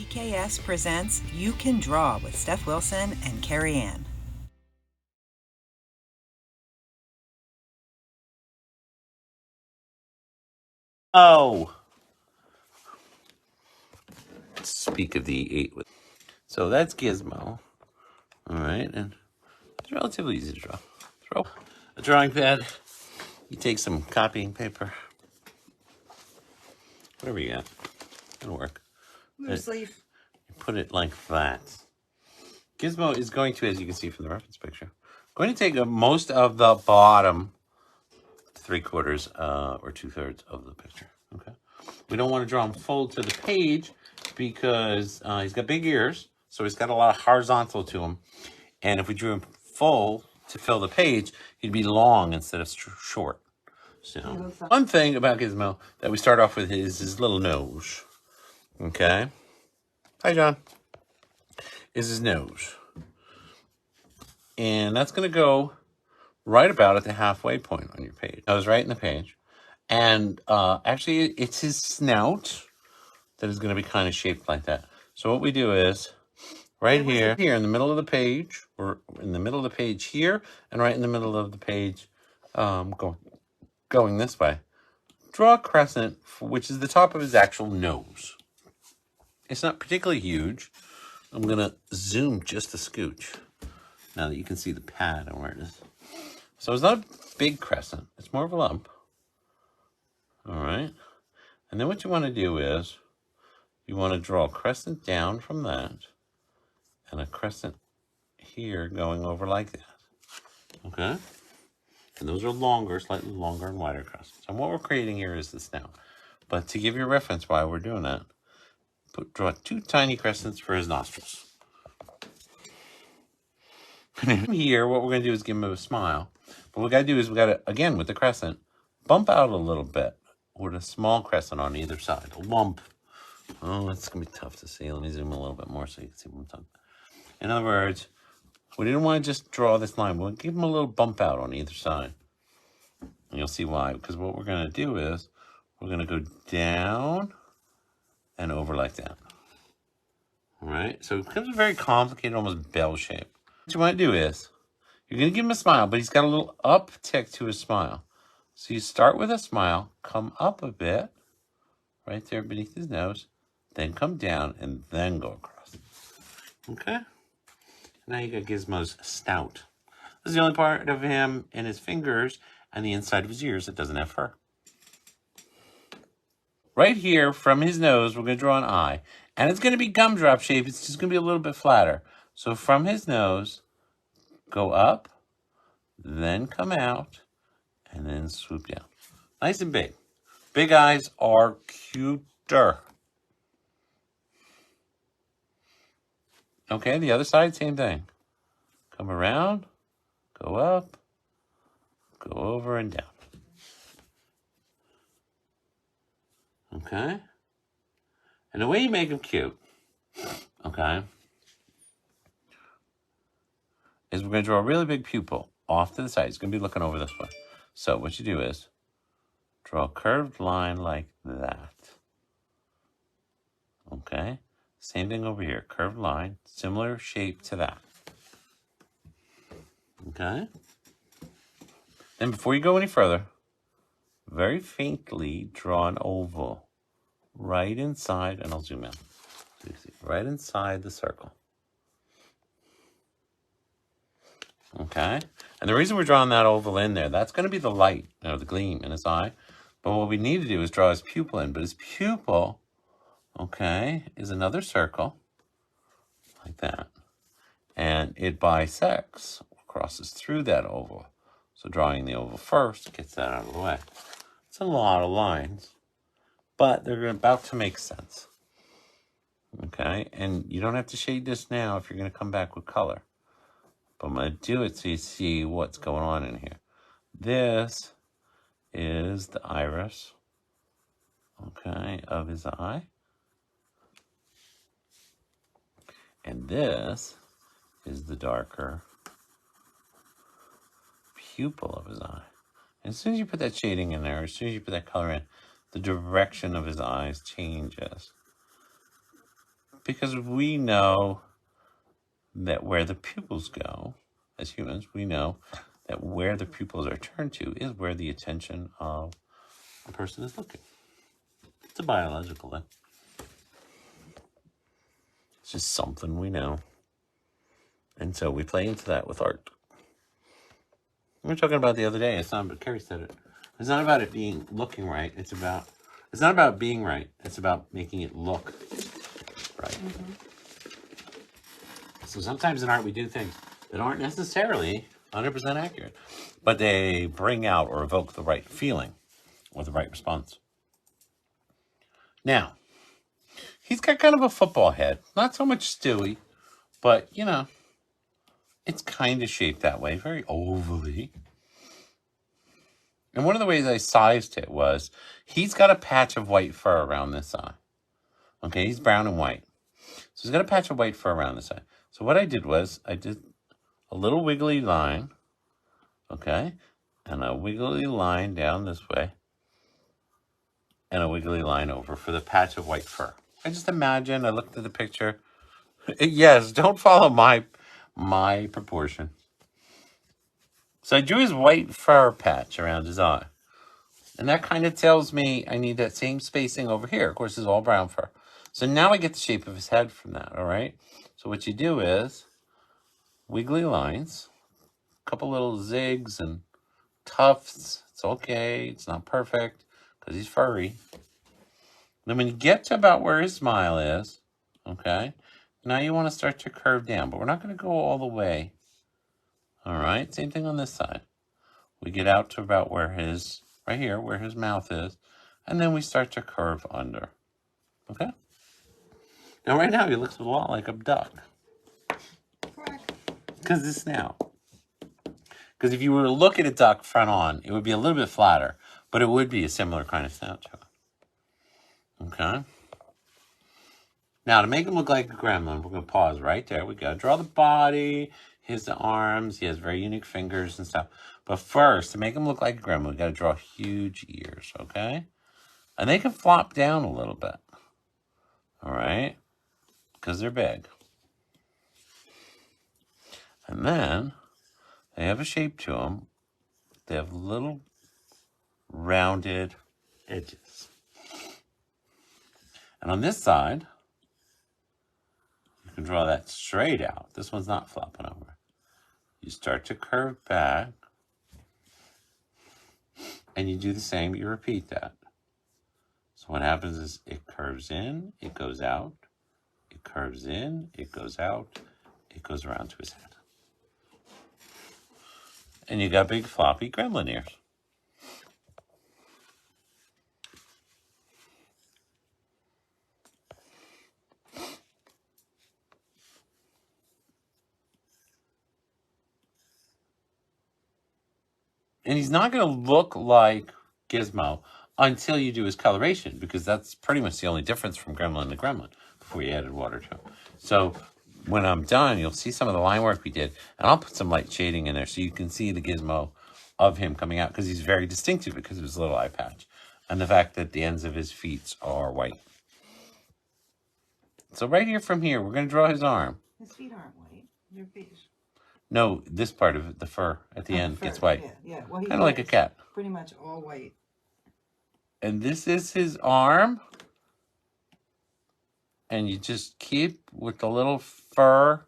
GKS presents You Can Draw with Stef Wilson and Kerry Ann. Oh, speak of the 8 with. So that's GIZMO. All right, and it's relatively easy to draw. Throw a drawing pad. You take some copying paper. Whatever you got. It'll work. Loose leaf. You put it like that. GIZMO is going to, as you can see from the reference picture, going to take most of the bottom 3/4 or 2/3 of the picture. Okay. We don't want to draw him full to the page because he's got big ears, so he's got a lot of horizontal to him. And if we drew him full to fill the page, he'd be long instead of short. So one thing about GIZMO that we start off with is his little nose. Okay. Hi, John. Is his nose. And that's going to go right about at the halfway point on your page. Nose right in the page. And actually, it's his snout that is going to be kind of shaped like that. So what we do is right here in the middle of the page, or in the middle of the page here, and right in the middle of the page going this way, draw a crescent, which is the top of his actual nose. It's not particularly huge. I'm going to zoom just a scooch now that you can see the pad and where it is. So it's not a big crescent. It's more of a lump. All right. And then what you want to do is you want to draw a crescent down from that and a crescent here going over like that. Okay? And those are longer, slightly longer and wider crescents. And what we're creating here is the snout. But to give you a reference why we're doing that, draw 2 tiny crescents for his nostrils. Here, what we're going to do is give him a smile. But what we got to do is we got to, again, with the crescent, bump out a little bit with a small crescent on either side. A lump. Oh, it's going to be tough to see. Let me zoom a little bit more so you can see what I'm talking about. In other words, we didn't want to just draw this line. We'll give him a little bump out on either side. And you'll see why. Because what we're going to do is we're going to go down and over like that. All right? So it becomes a very complicated, almost bell shape. What you want to do is you're going to give him a smile, but he's got a little uptick to his smile. So you start with a smile, come up a bit, right there beneath his nose, then come down, and then go across. Okay? Now you got GIZMO's snout. This is the only part of him and his fingers and the inside of his ears that doesn't have fur. Right here, from his nose, we're going to draw an eye. And it's going to be gumdrop shape. It's just going to be a little bit flatter. So from his nose, go up, then come out, and then swoop down. Nice and big. Big eyes are cuter. Okay, the other side, same thing. Come around, go up, go over and down. Okay? And the way you make them cute, okay, is we're going to draw a really big pupil off to the side. It's going to be looking over this way. So what you do is draw a curved line like that. Okay? Same thing over here. Curved line, similar shape to that. Okay? Then before you go any further, very faintly draw an oval right inside, and I'll zoom in. So you see, right inside the circle. Okay? And the reason we're drawing that oval in there, that's going to be the light, the gleam in his eye. But what we need to do is draw his pupil in. But his pupil, okay, is another circle, like that. And it bisects, crosses through that oval. So drawing the oval first gets that out of the way. It's a lot of lines, but they're about to make sense. Okay, and you don't have to shade this now if you're going to come back with color. But I'm going to do it so you see what's going on in here. This is the iris, okay, of his eye. And this is the darker pupil of his eye. And as soon as you put that shading in there, as soon as you put that color in, the direction of his eyes changes. because we know that where the pupils go, as humans, we know that where the pupils are turned to is where the attention of the person is looking. It's a biological thing. It's just something we know. And so we play into that with art. We were talking about the other day, it's not about, Kerry said it. It's not about it being looking right. It's not about being right. It's about making it look right. Mm-hmm. So sometimes in art we do things that aren't necessarily 100% accurate, but they bring out or evoke the right feeling or the right response. Now, he's got kind of a football head. Not so much Stewie, but, you know, it's kind of shaped that way, very ovally. And one of the ways I sized it was he's got a patch of white fur around this eye. Okay, he's brown and white. So he's got a patch of white fur around this eye. So what I did was I did a little wiggly line, okay, and a wiggly line down this way, and a wiggly line over for the patch of white fur. I just imagined, I looked at the picture. Yes, don't follow my proportion. So I drew his white fur patch around his eye. And that kind of tells me I need that same spacing over here. Of course, it's all brown fur. So now I get the shape of his head from that, all right? So what you do is wiggly lines, a couple little zigs and tufts. It's okay. It's not perfect because he's furry. Then when you get to about where his smile is, okay, now you want to start to curve down, but we're not going to go all the way. All right, same thing on this side. We get out to about where his, right here, where his mouth is, and then we start to curve under. Okay? Now, right now, he looks a lot like a duck. Because the snout. Because if you were to look at a duck front on, it would be a little bit flatter, but it would be a similar kind of snout to it. Okay? Now, to make him look like a gremlin, we're going to pause right there. We got to draw the body, his arms. He has very unique fingers and stuff. But first, to make him look like a gremlin, we got to draw huge ears, okay? And they can flop down a little bit. All right? Because they're big. And then they have a shape to them. They have little rounded edges. And on this side, you can draw that straight out. This one's not flopping over. You start to curve back. And you do the same. You repeat that. So what happens is it curves in, it goes out. It curves in, it goes out. It goes around to his head. And you got big floppy gremlin ears. And he's not going to look like GIZMO until you do his coloration, because that's pretty much the only difference from gremlin to gremlin before you added water to him. So when I'm done, you'll see some of the line work we did, and I'll put some light shading in there so you can see the GIZMO of him coming out, because he's very distinctive because of his little eye patch and the fact that the ends of his feet are white. So right here from here, we're going to draw his arm. His feet aren't white. They're beige. No, this part of it, the fur at the end gets white. Yeah. Well, kind of like a cat. Pretty much all white. And this is his arm. And you just keep with the little fur.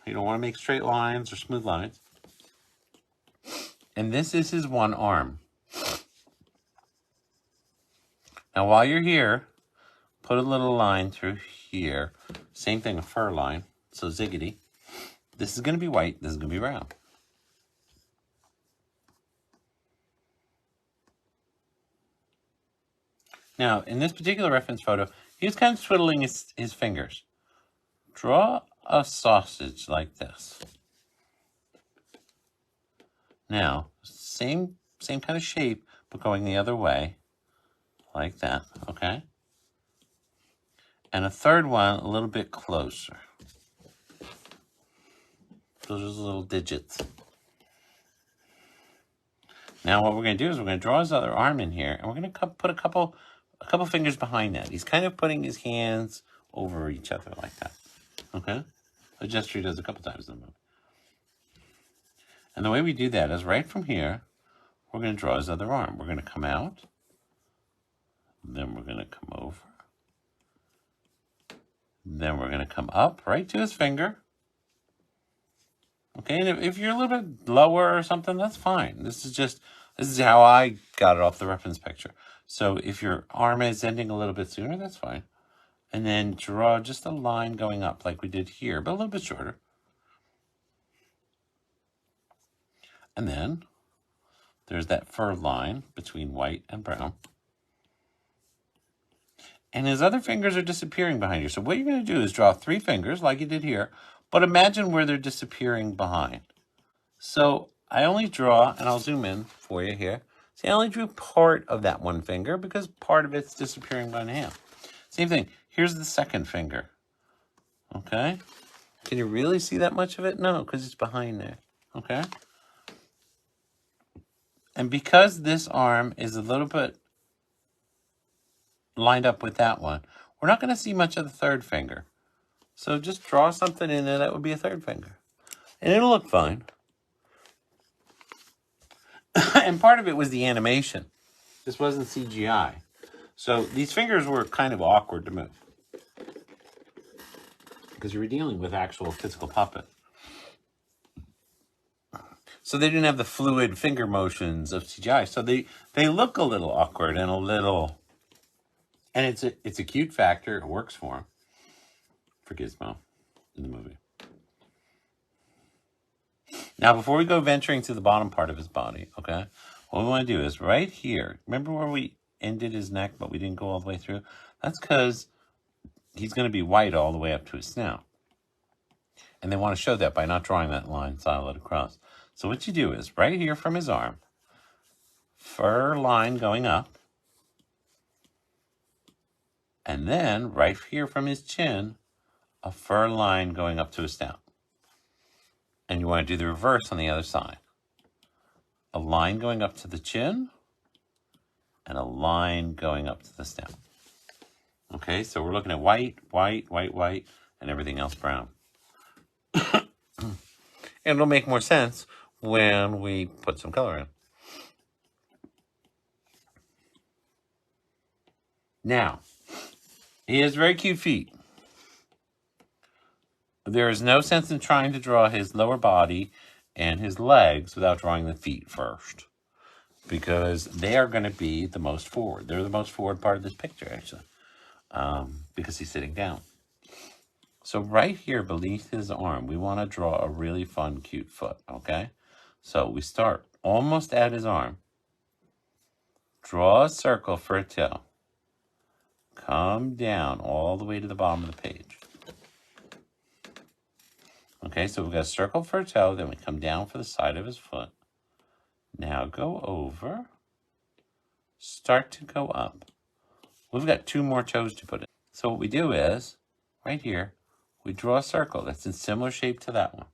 You don't want to make straight lines or smooth lines. And this is his one arm. Now, while you're here, put a little line through here. Same thing, a fur line. So ziggity. This is going to be white. This is going to be brown. Now, in this particular reference photo, he's kind of twiddling his fingers. Draw a sausage like this. Now, same kind of shape, but going the other way, like that, okay? And a third one a little bit closer. Those are the little digits. Now what we're going to do is we're going to draw his other arm in here, and we're going to put a couple fingers behind that. He's kind of putting his hands over each other like that. Okay? A gesture he does a couple times in the movie. And the way we do that is right from here, we're going to draw his other arm. We're going to come out. Then we're going to come over. Then we're going to come up right to his finger. Okay, and if you're a little bit lower or something, that's fine. This is how I got it off the reference picture. So if your arm is ending a little bit sooner, that's fine. And then draw just a line going up like we did here, but a little bit shorter. And then there's that fur line between white and brown. And his other fingers are disappearing behind you. So what you're going to do is draw 3 fingers like you did here, but imagine where they're disappearing behind. So I only draw, and I'll zoom in for you here. See, I only drew part of that one finger because part of it's disappearing behind him. Same thing. Here's the second finger. Okay? Can you really see that much of it? No, because it's behind there. Okay? And because this arm is a little bit lined up with that one, we're not going to see much of the third finger. So just draw something in there that would be a third finger. And it'll look fine. And part of it was the animation. This wasn't CGI. So these fingers were kind of awkward to move. Because you were dealing with actual physical puppet. So they didn't have the fluid finger motions of CGI. So they look a little awkward and a little... And it's a cute factor. It works for him. For GIZMO in the movie. Now, before we go venturing to the bottom part of his body, okay, what we want to do is right here. Remember where we ended his neck, but we didn't go all the way through? That's because he's going to be white all the way up to his snout. And they want to show that by not drawing that line solid across. So what you do is right here from his arm, fur line going up. And then right here from his chin, a fur line going up to his snout. And you want to do the reverse on the other side. A line going up to the chin and a line going up to the snout. Okay, so we're looking at white, white, white, white, and everything else brown. And it'll make more sense when we put some color in. Now, he has very cute feet. There is no sense in trying to draw his lower body and his legs without drawing the feet first. Because they are going to be the most forward. They're the most forward part of this picture, actually. Because he's sitting down. So right here beneath his arm, we want to draw a really fun, cute foot, okay? So we start almost at his arm. Draw a circle for a toe. Come down all the way to the bottom of the page. Okay, so we've got a circle for a toe, then we come down for the side of his foot. Now go over. Start to go up. We've got 2 more toes to put in. So what we do is, right here, we draw a circle that's in similar shape to that one.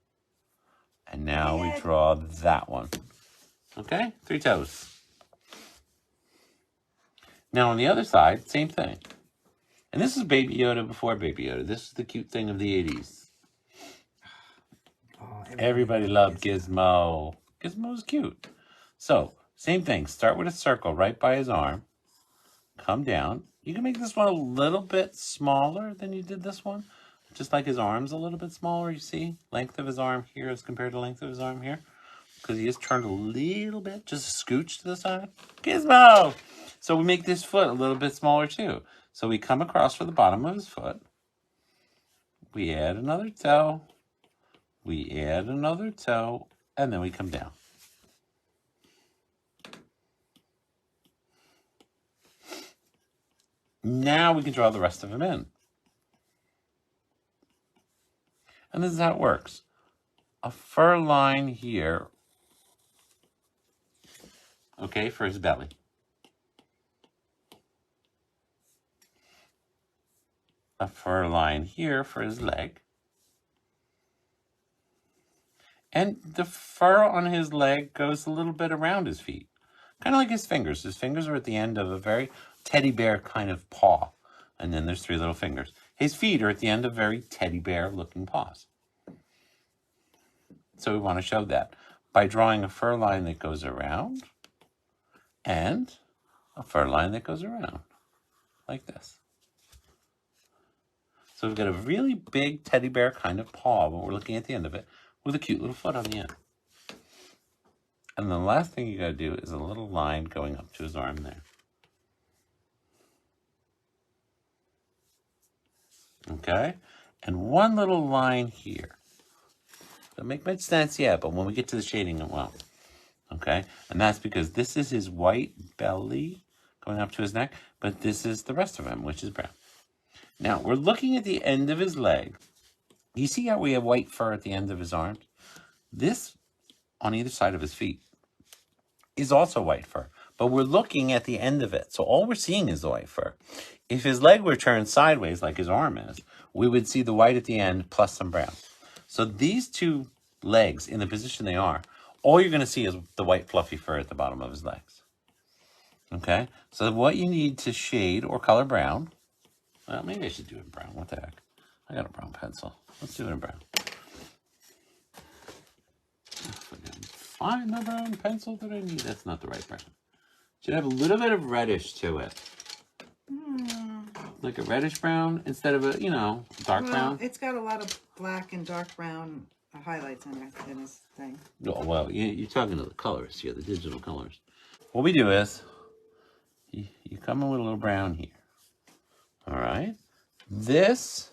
And now we draw that one. Okay, 3 toes. Now on the other side, same thing. And this is Baby Yoda before Baby Yoda. This is the cute thing of the 80s. Everybody loved GIZMO. GIZMO's cute. So, same thing. Start with a circle right by his arm. Come down. You can make this one a little bit smaller than you did this one. Just like his arm's a little bit smaller, you see? Length of his arm here as compared to length of his arm here. Because he is turned a little bit, just a scooch to the side. GIZMO! So we make this foot a little bit smaller too. So we come across for the bottom of his foot. We add another toe. We add another toe. And then we come down. Now we can draw the rest of him in. And this is how it works. A fur line here, okay, for his belly. A fur line here for his leg. And the fur on his leg goes a little bit around his feet. Kind of like his fingers. His fingers are at the end of a very teddy bear kind of paw. And then there's 3 little fingers. his feet are at the end of very teddy bear looking paws. So we want to show that by drawing a fur line that goes around and a fur line that goes around like this. So we've got a really big teddy bear kind of paw, but we're looking at the end of it with a cute little foot on the end. And the last thing you got to do is a little line going up to his arm there. Okay? And one little line here. Doesn't make much sense yet, but when we get to the shading, it will. Okay? And that's because this is his white belly going up to his neck, but this is the rest of him, which is brown. Now, we're looking at the end of his leg. You see how we have white fur at the end of his arms? This, on either side of his feet, is also white fur, but we're looking at the end of it. So all we're seeing is the white fur. If his leg were turned sideways like his arm is, we would see the white at the end plus some brown. So these two legs in the position they are, all you're going to see is the white fluffy fur at the bottom of his legs. Okay, so what you need to shade or color brown, well, maybe I should do it in brown. What the heck? I got a brown pencil. Let's do it in brown. Find the brown pencil that I need. That's not the right brown. Should have a little bit of reddish to it. Like a reddish brown instead of a, dark brown. It's got a lot of black and dark brown highlights in this thing. Oh, well, you're talking to the colors here, the digital colors. What we do is, you come in with a little brown here. All right. This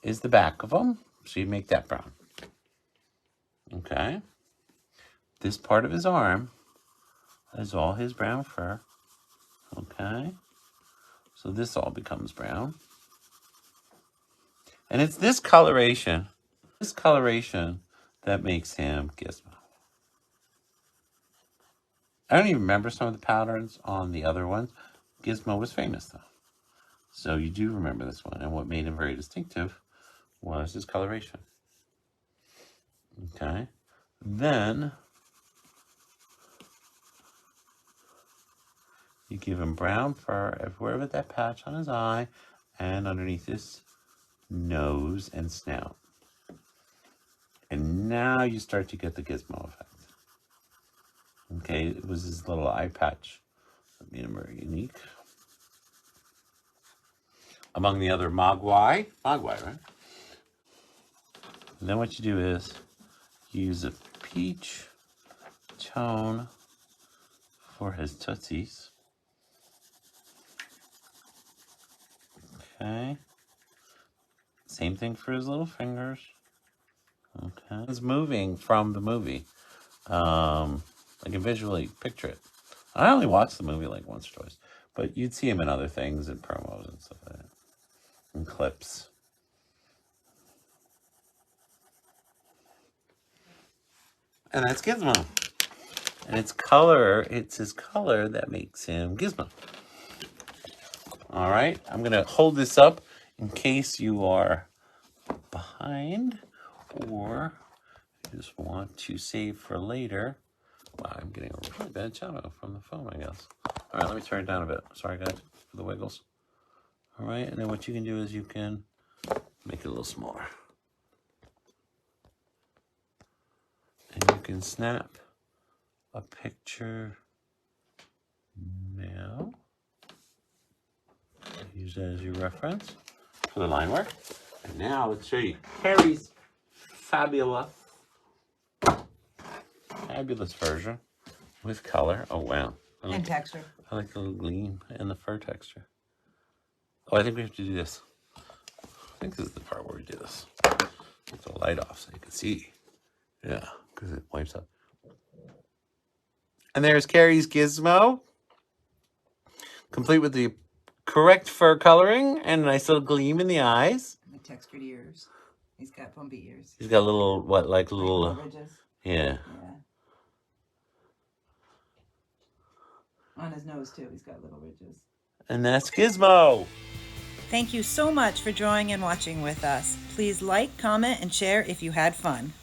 is the back of them, so you make that brown. Okay. This part of his arm is all his brown fur. Okay. So this all becomes brown. And it's this coloration that makes him Gizmo. I don't even remember some of the patterns on the other ones. Gizmo was famous though. So you do remember this one. And what made him very distinctive was his coloration. Okay. Then you give him brown fur everywhere but that patch on his eye and underneath his nose and snout. And now you start to get the Gizmo effect. Okay, it was his little eye patch that made him very unique. Among the other Mogwai, right? And then what you do is use a peach tone for his tootsies. Okay. Same thing for his little fingers. Okay. It's moving from the movie. I can visually picture it. I only watched the movie like once or twice, but you'd see him in other things and promos and stuff like that. And clips. And that's Gizmo. And it's his color that makes him Gizmo. All right, I'm gonna hold this up in case you are behind or you just want to save for later. Wow, I'm getting a really bad shadow from the phone, I guess. All right, let me turn it down a bit. Sorry, guys, for the wiggles. All right, and then what you can do is you can make it a little smaller. And you can snap a picture now. Use that as your reference for the line work. And now let's show you Kerry's fabulous version with color. Oh, wow. And texture. I like the little gleam and the fur texture. Oh, I think we have to do this. I think this is the part where we do this. Get the light off so you can see. Yeah, because it wipes up. And there's Kerry's Gizmo, complete with the correct fur coloring and a nice little gleam in the eyes. And the textured ears. He's got bumpy ears. He's got little, little ridges. Yeah. On his nose, too, he's got little ridges. And that's Gizmo. Thank you so much for drawing and watching with us. Please like, comment, and share if you had fun.